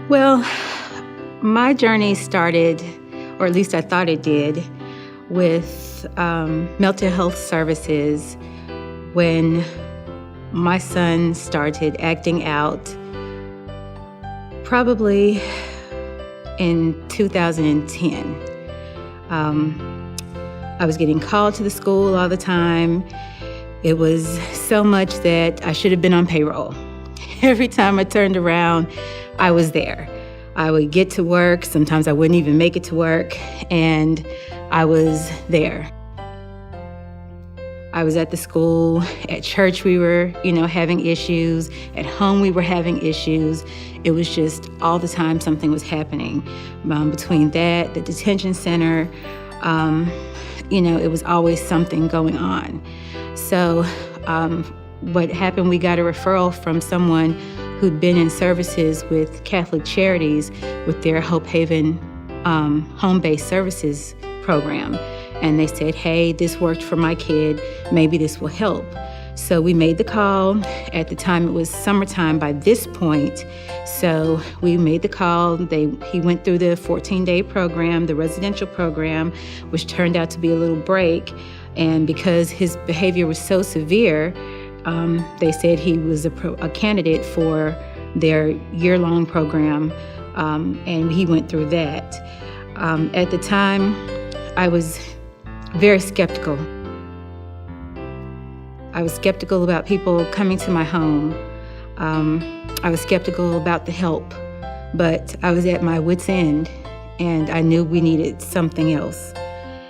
Well, my journey started, or at least I thought it did, with mental health services when my son started acting out, probably in 2010. I was getting called to the school all the time. It was so much that I should have been on payroll. Every time I turned around, I was there. I would get to work. Sometimes I wouldn't even make it to work, and I was there. I was at the school. At church, we were, having issues. At home, we were having issues. It was just all the time something was happening. Between that, the detention center, it was always something going on. So what happened, we got a referral from someone who'd been in services with Catholic Charities with their Hope Haven home-based services program. And they said, hey, this worked for my kid. Maybe this will help. So we made the call. At the time, it was summertime by this point. So we made the call. He went through the 14-day program, the residential program, which turned out to be a little break. And because his behavior was so severe, they said he was a candidate for their year-long program, and he went through that. At the time, I was very skeptical. I was skeptical about people coming to my home. I was skeptical about the help, but I was at my wit's end, and I knew we needed something else.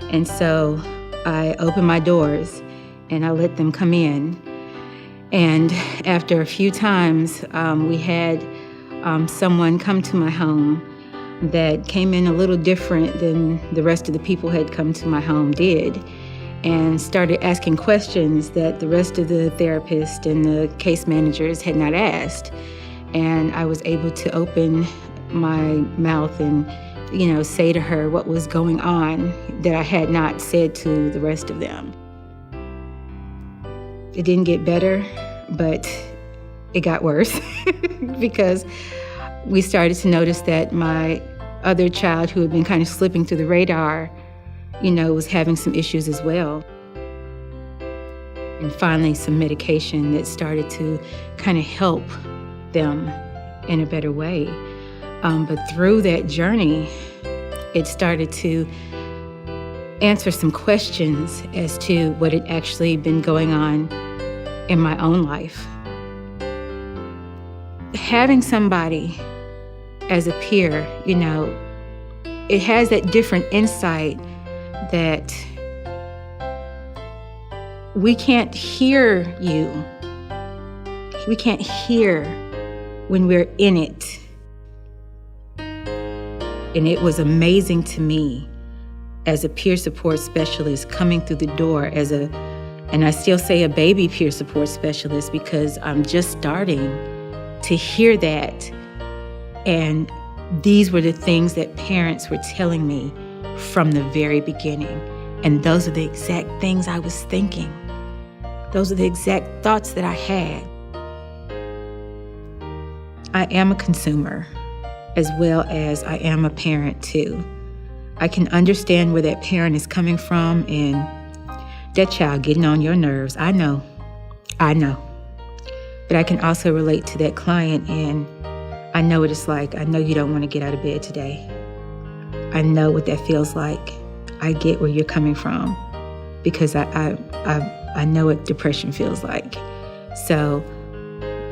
And so I opened my doors, and I let them come in. And after a few times, we had someone come to my home that came in a little different than the rest of the people had come to my home did, and started asking questions that the rest of the therapists and the case managers had not asked. And I was able to open my mouth and, say to her what was going on that I had not said to the rest of them. It didn't get better, but it got worse because we started to notice that my other child, who had been kind of slipping through the radar, was having some issues as well. And finally, some medication that started to kind of help them in a better way. But through that journey, it started to answer some questions as to what had actually been going on in my own life. Having somebody as a peer, it has that different insight that we can't hear you. We can't hear when we're in it. And it was amazing to me as a peer support specialist coming through the door and I still say a baby peer support specialist because I'm just starting to hear that. And these were the things that parents were telling me from the very beginning. And those are the exact things I was thinking. Those are the exact thoughts that I had. I am a consumer as well as I am a parent too. I can understand where that parent is coming from and that child getting on your nerves. I know. But I can also relate to that client, and I know what it's like. I know you don't want to get out of bed today. I know what that feels like. I get where you're coming from because I know what depression feels like. So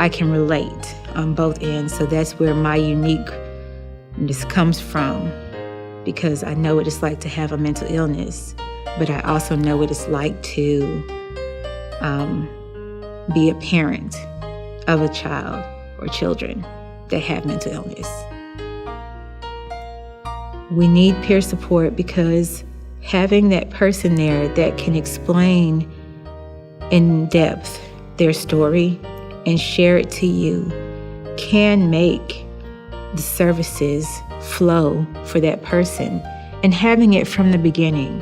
I can relate on both ends. So that's where my uniqueness comes from, because I know what it's like to have a mental illness, but I also know what it's like to be a parent of a child or children that have mental illness. We need peer support because having that person there that can explain in depth their story and share it to you can make the services flow for that person. And having it from the beginning